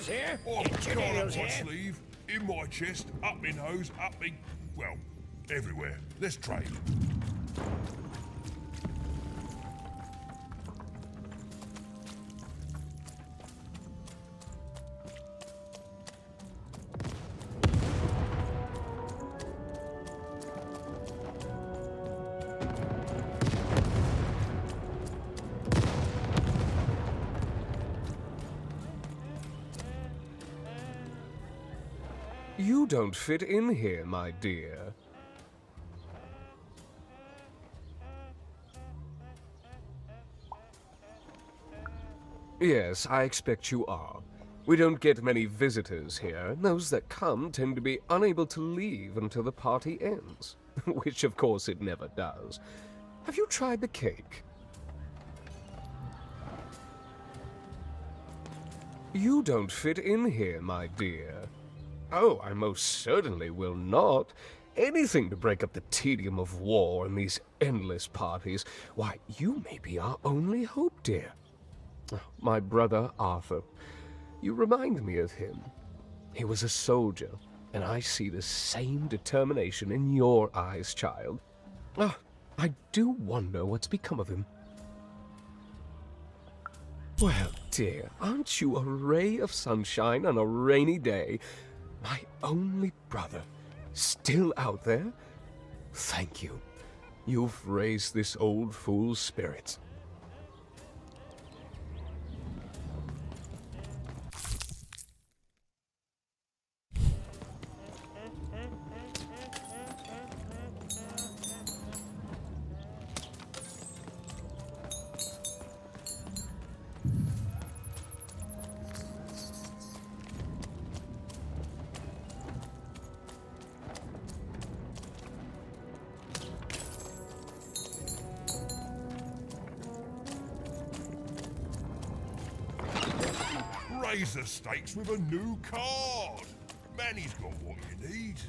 needles here. I've Get your got up needles my here. sleeve, in my chest, up my nose, up me... well, everywhere. Let's trade. You don't fit in here, my dear. Yes, I expect you are. We don't get many visitors here, and those that come tend to be unable to leave until the party ends. Which, of course, it never does. Have you tried the cake? You don't fit in here, my dear. Oh, I most certainly will not. Anything to break up the tedium of war and these endless parties. Why, you may be our only hope, dear. My brother Arthur. You remind me of him. He was a soldier, and I see the same determination in your eyes, child. I do wonder what's become of him. Well, dear, aren't you a ray of sunshine on a rainy day? My only brother, still out there? Thank you. You've raised this old fool's spirits. Raise the stakes with a new card. Manny's got what you need.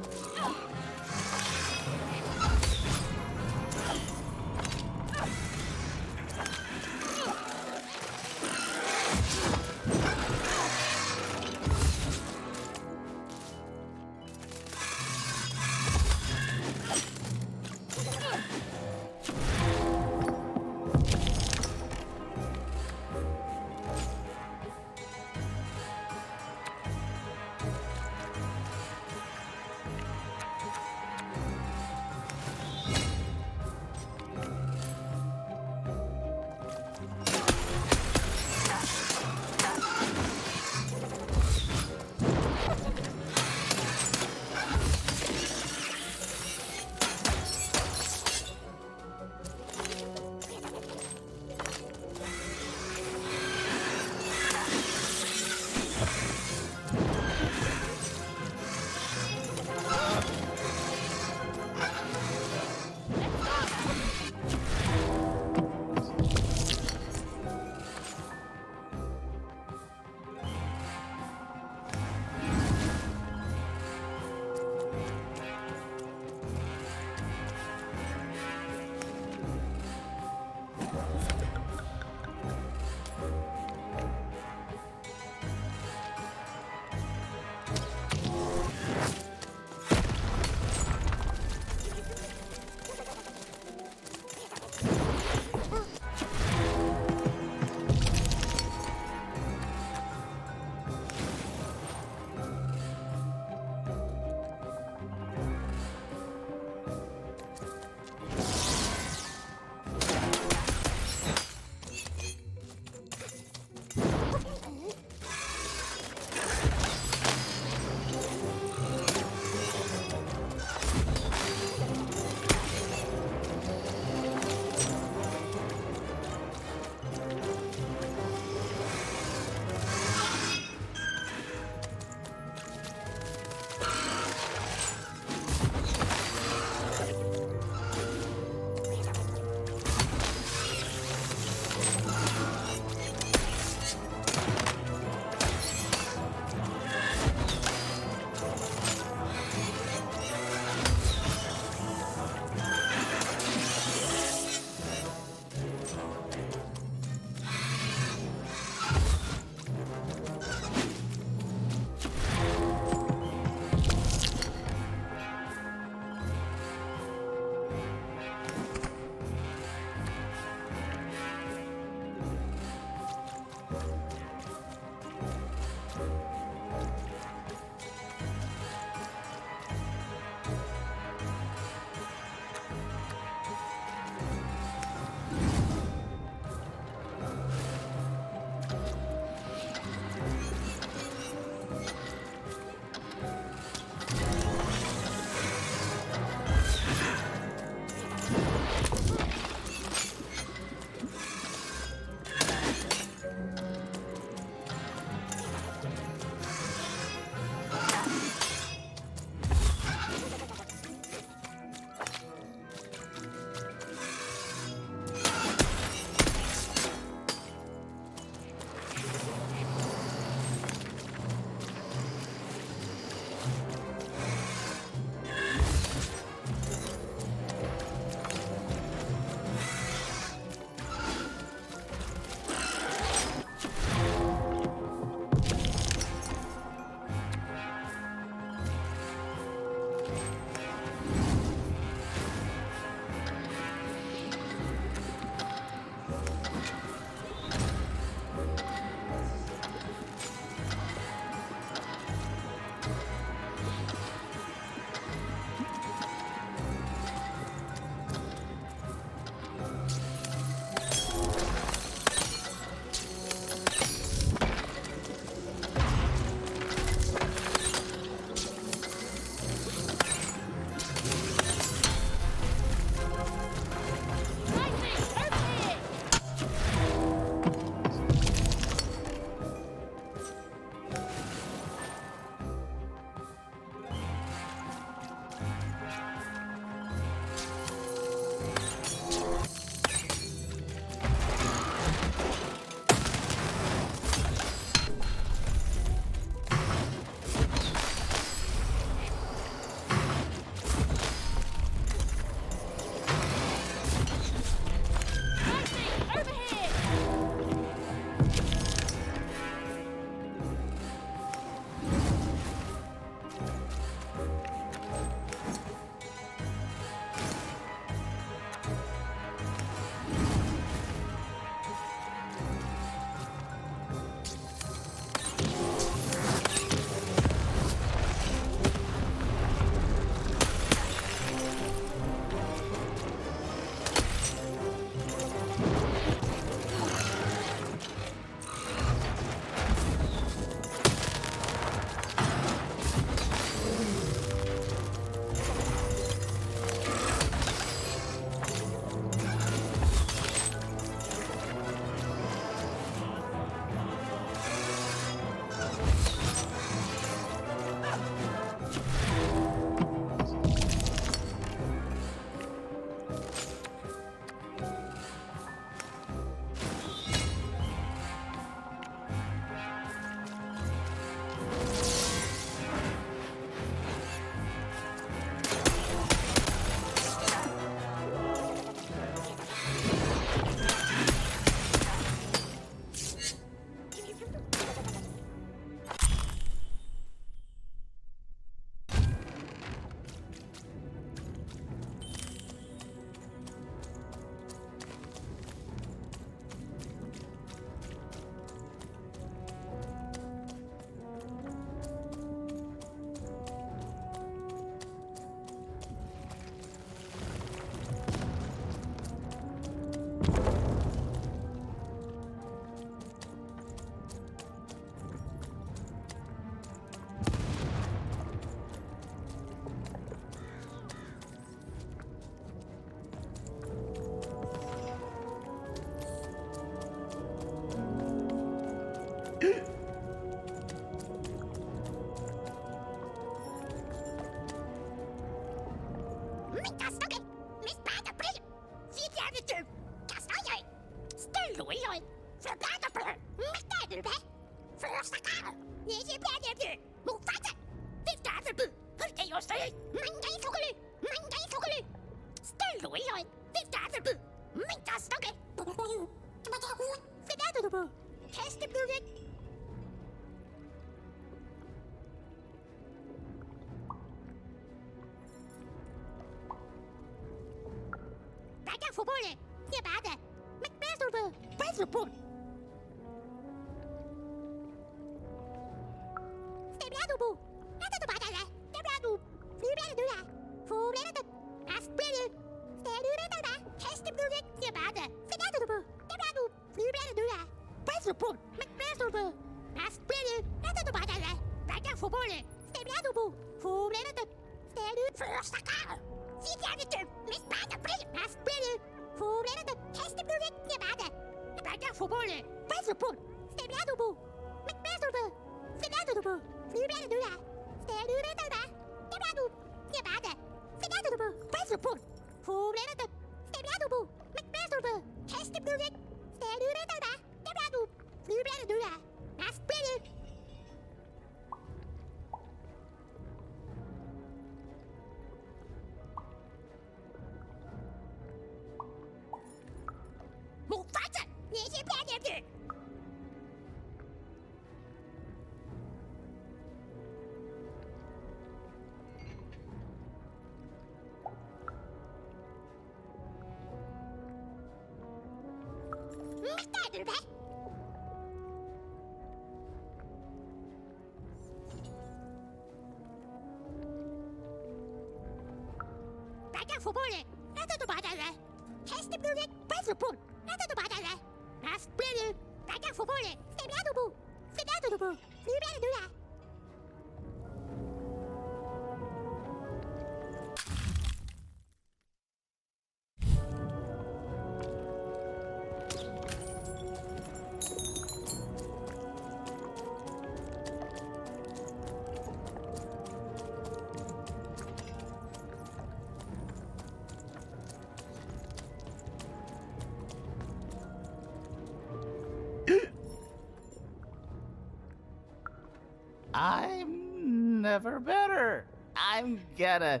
I'm never better. I'm gonna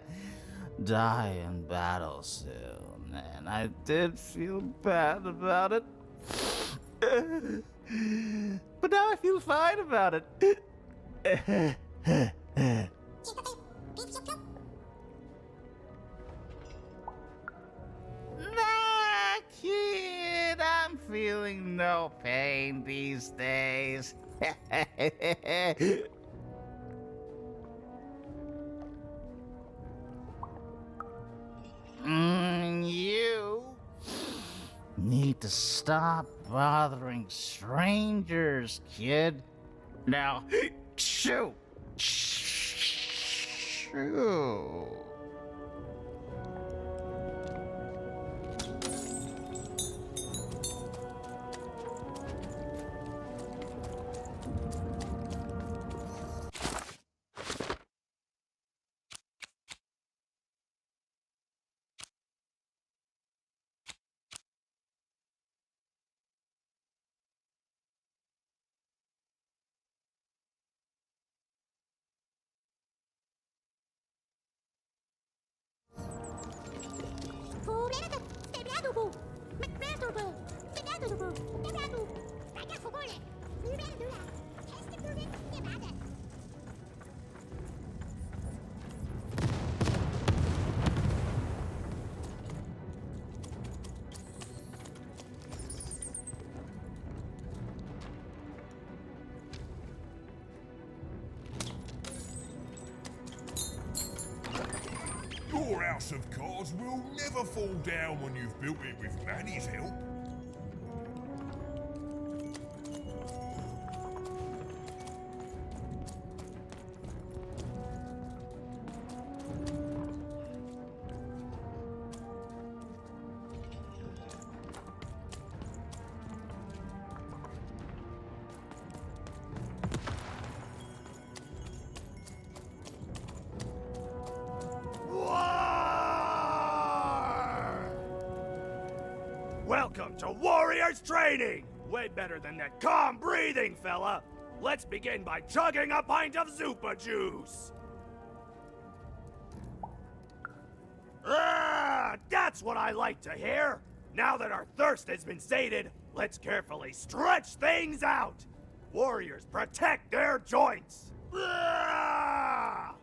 die in battle soon, and I did feel bad about it. But now I feel fine about it. Nah, kid, I'm feeling no pain these days. You need to stop bothering strangers, kid. Now, shoo! Shoo! Your house of cards will never fall down when you've built it with Manny's help. Welcome to Warriors Training! Way better than that calm breathing, fella! let's begin by chugging a pint of Zupa juice. That's what I like to hear. Now that our thirst has been sated, let's carefully stretch things out. Warriors protect their joints. Now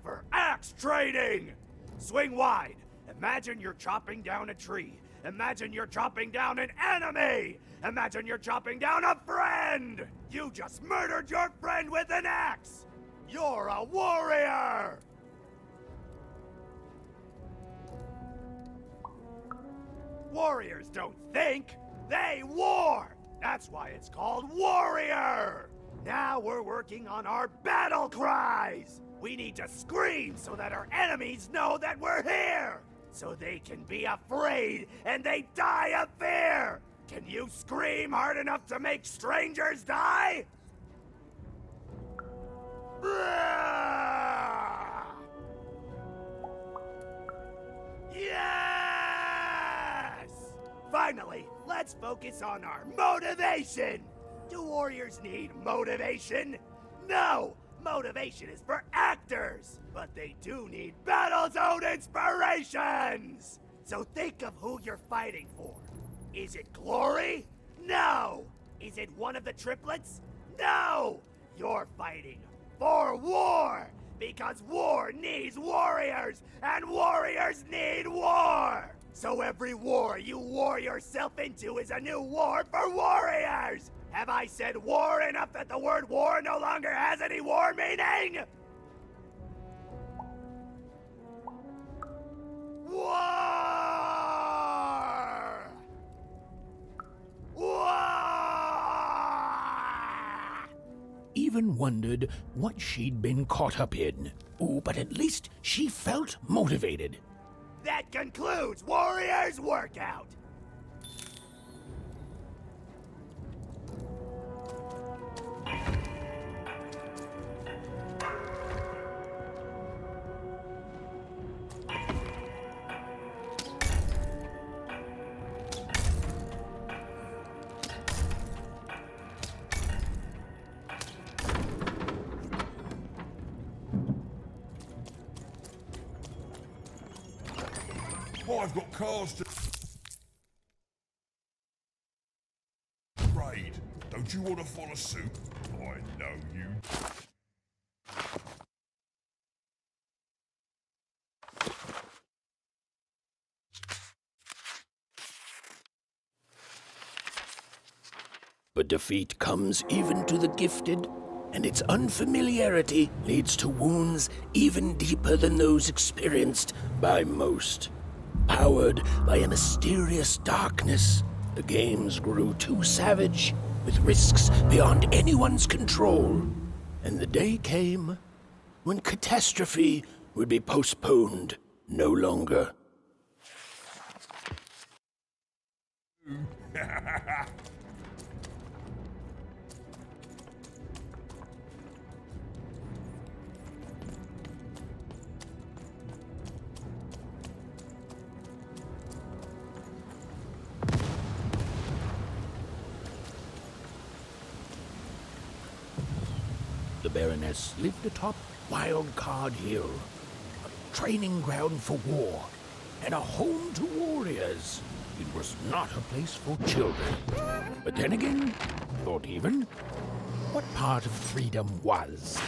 for axe trading. Swing wide. Imagine you're chopping down a tree. Imagine you're chopping down an enemy. Imagine you're chopping down a friend. You just murdered your friend with an axe. You're a warrior. Warriors don't think, they war! That's why it's called Warrior! Now we're working on our battle cries! We need to scream so that our enemies know that we're here! So they can be afraid and they die of fear! Can you scream hard enough to make strangers die? Yes! Finally, let's focus on our motivation! Do warriors need motivation? No! Motivation is for actors! But they do need battle zone inspirations! So think of who you're fighting for. Is it glory? No! Is it one of the triplets? No! You're fighting for war! Because war needs warriors, and warriors need war! So every war you war yourself into is a new war for warriors! Have I said war enough that the word war no longer has any war meaning? War! War! Even wondered what she'd been caught up in. Ooh, but at least she felt motivated. That concludes Warriors Workout! I've got cars to raid. Don't you want to follow suit? I know you. But defeat comes even to the gifted, and its unfamiliarity leads to wounds even deeper than those experienced by most. Powered by a mysterious darkness, the games grew too savage, with risks beyond anyone's control. And the day came when catastrophe would be postponed no longer. The Baroness lived atop Wild Card Hill, a training ground for war, and a home to warriors. It was not a place for children. But then again, thought even, what part of freedom was?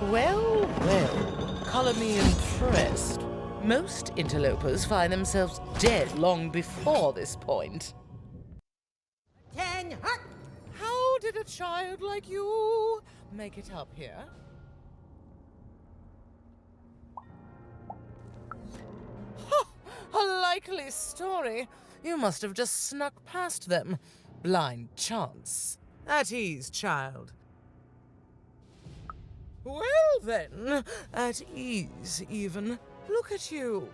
Well, well, colour me impressed. Most interlopers find themselves dead long before this point. How did a child like you make it up here? A likely story. You must have just snuck past them. Blind chance. At ease, child. Well then, at ease even. Look at you.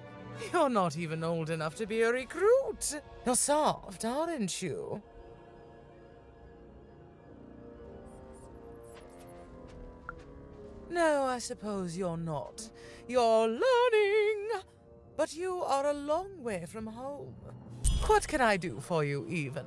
You're not even old enough to be a recruit. You're soft, aren't you? No, I suppose you're not. You're learning. But you are a long way from home. What can I do for you, even?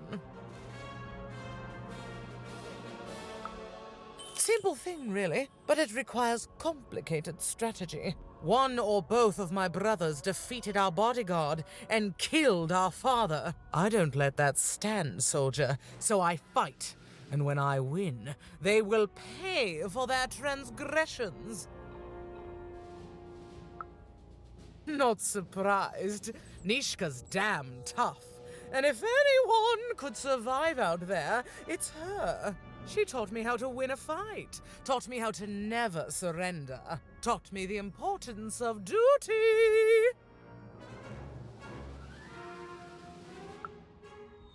Simple thing, really, but it requires complicated strategy. One or both of my brothers defeated our bodyguard and killed our father. I don't let that stand, soldier, so I fight. And when I win, they will pay for their transgressions. Not surprised. Nishka's damn tough. And if anyone could survive out there, it's her. She taught me how to win a fight, taught me how to never surrender, taught me the importance of duty.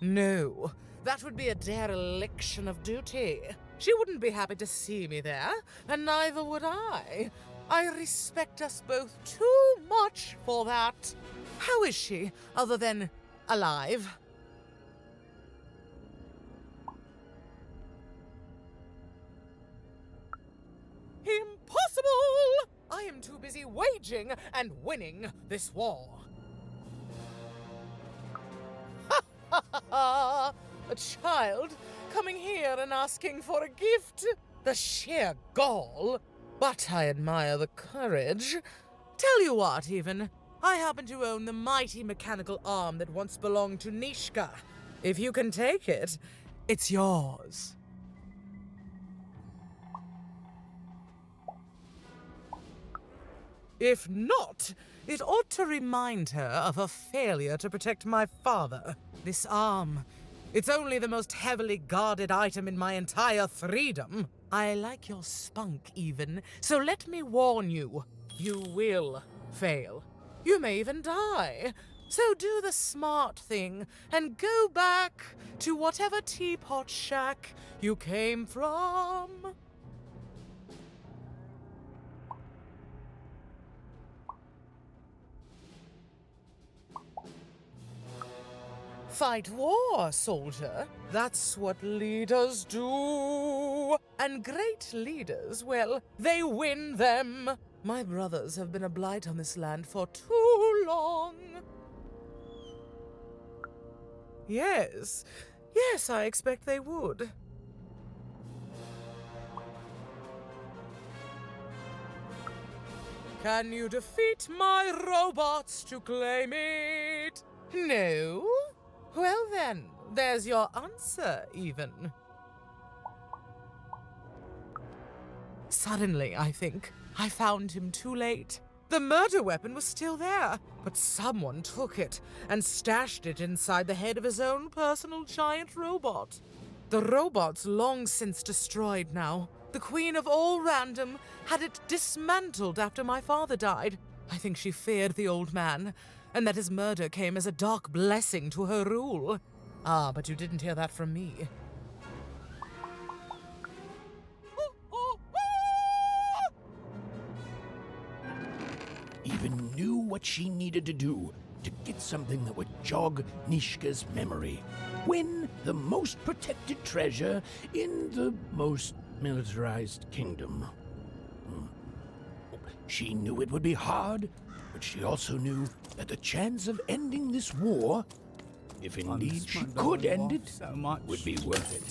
No, that would be a dereliction of duty. She wouldn't be happy to see me there, and neither would I. I respect us both too much for that. How is she, other than alive? Impossible! I am too busy waging and winning this war. Ha ha ha ha! A child coming here and asking for a gift? The sheer gall! But I admire the courage. Tell you what, even. I happen to own the mighty mechanical arm that once belonged to Nishka. If you can take it, it's yours. If not, it ought to remind her of her failure to protect my father. This arm, it's only the most heavily guarded item in my entire freedom. I like your spunk, even, so let me warn you. You will fail. You may even die. So do the smart thing and go back to whatever teapot shack you came from. Fight war, soldier. That's what leaders do. And great leaders, well, they win them. My brothers have been a blight on this land for too long. Yes, I expect they would. Can you defeat my robots to claim it? No? Well then, there's your answer, even. Suddenly, I think, I found him too late. The murder weapon was still there, but someone took it and stashed it inside the head of his own personal giant robot. The robot's long since destroyed now. The Queen of All Random had it dismantled after my father died. I think she feared the old man, and that his murder came as a dark blessing to her rule. Ah, but you didn't hear that from me. Even knew what she needed to do to get something that would jog Nishka's memory. Win the most protected treasure in the most militarized kingdom. She knew it would be hard, but she also knew that the chance of ending this war, if indeed she could end it, would be worth it.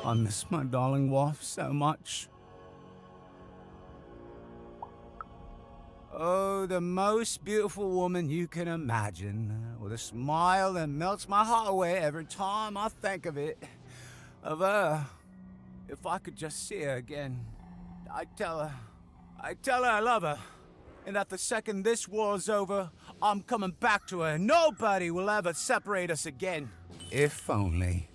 I miss my darling wife so much. Oh, the most beautiful woman you can imagine, with a smile that melts my heart away every time I think of it. of her. If I could just see her again, I'd tell her I love her. And that the second this war's over, I'm coming back to her and nobody will ever separate us again. If only.